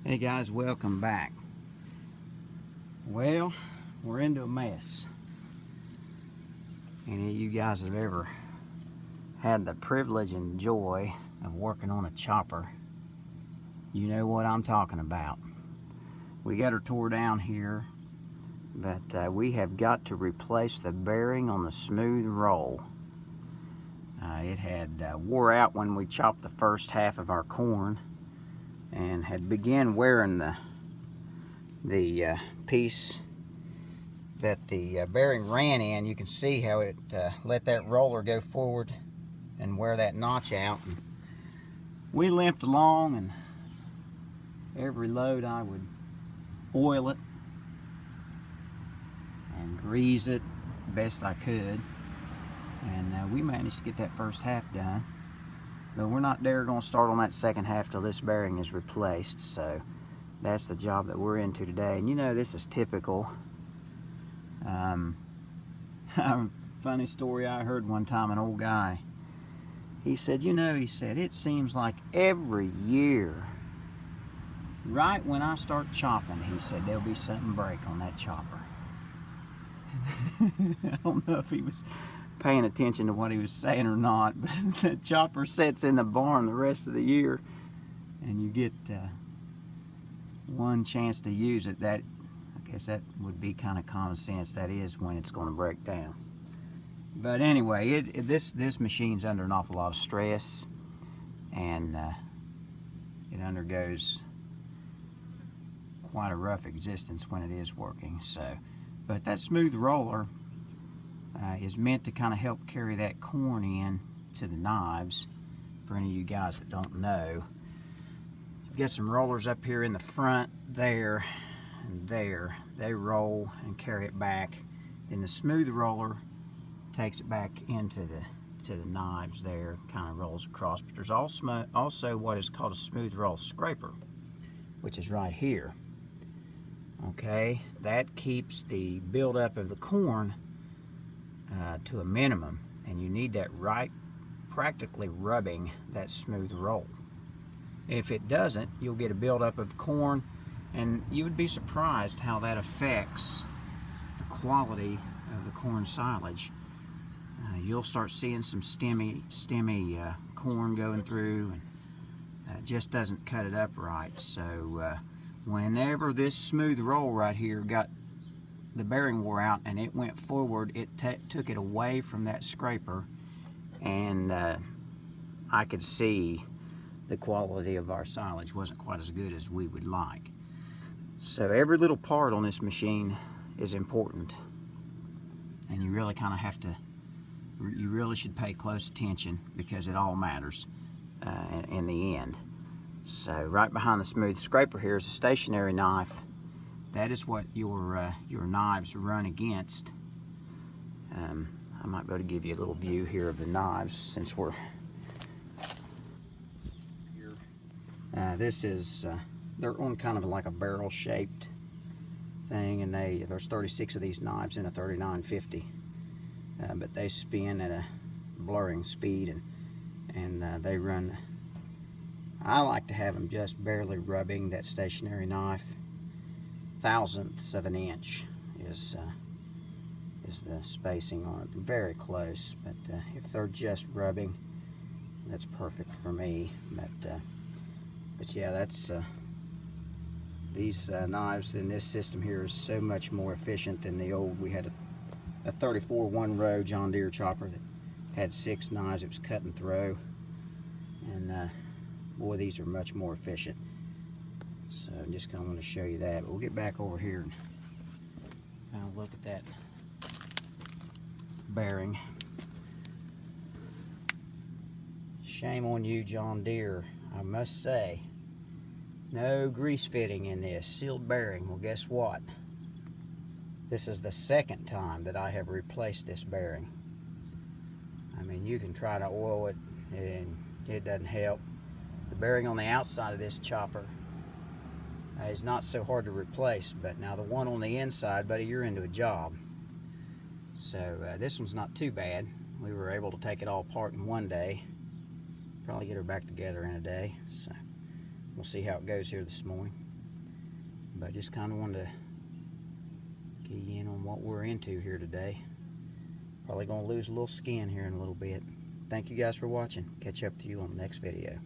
Hey guys, welcome back. Well, we're into a mess. Any of you guys have ever had the privilege and joy of working on a chopper, you know what I'm talking about. We got her tore down here, but we have got to replace the bearing on the smooth roll. It had wore out when we chopped the first half of our corn and had begun wearing the piece that the bearing ran in. You can see how it let that roller go forward and wear that notch out. And we limped along, and every load I would oil it and grease it best I could, and we managed to get that first half done. But we're not going to start on that second half till this bearing is replaced. So that's the job that we're into today. And you know, this is typical. Funny story I heard one time, an old guy, he said, it seems like every year, right when I start chopping, he said, there'll be something break on that chopper. I don't know if he was paying attention to what he was saying or not, but the chopper sits in the barn the rest of the year, and you get one chance to use it. That, I guess that would be kind of common sense. That is when it's going to break down. But anyway, this machine's under an awful lot of stress, and it undergoes quite a rough existence when it is working. So, but that smooth roller is meant to kind of help carry that corn in to the knives. For any of you guys that don't know, you've got some rollers up here in the front there and there. They roll and carry it back. Then the smooth roller takes it back into the knives there, kind of rolls across. But there's also what is called a smooth roll scraper, which is right here. Okay, that keeps the buildup of the corn to a minimum, and you need that right practically rubbing that smooth roll. If it doesn't, you'll get a buildup of corn, and you would be surprised how that affects the quality of the corn silage. You'll start seeing some stemmy corn going through, and it just doesn't cut it up right. So whenever this smooth roll right here got the bearing wore out and it went forward, it took it away from that scraper, and I could see the quality of our silage wasn't quite as good as we would like. So every little part on this machine is important, and you really kind of have to, you really should pay close attention, because it all matters in the end. So right behind the smooth scraper here is a stationary knife. That is what your knives run against. I might be able to give you a little view here of the knives since we're here. This is, they're on kind of like a barrel shaped thing, and there's 36 of these knives in a 3950. But they spin at a blurring speed, and they run, I like to have them just barely rubbing that stationary knife. Thousandths of an inch is the spacing on it. Very close, but if they're just rubbing, that's perfect for me. But yeah, that's these knives in this system here is so much more efficient than the old. We had a 34 one-row John Deere chopper that had 6 knives. It was cut and throw, and boy, these are much more efficient. So I'm just kind of want to show you that. But we'll get back over here and kind of look at that bearing. Shame on you, John Deere, I must say. No grease fitting in this sealed bearing. Well, guess what? This is the second time that I have replaced this bearing. I mean, you can try to oil it and it doesn't help. The bearing on the outside of this chopper is not so hard to replace, but now the one on the inside, buddy, you're into a job. So this one's not too bad. We were able to take it all apart in one day. Probably get her back together in a day. So we'll see how it goes here this morning. But just kind of wanted to get you in on what we're into here today. Probably going to lose a little skin here in a little bit. Thank you guys for watching. Catch up to you on the next video.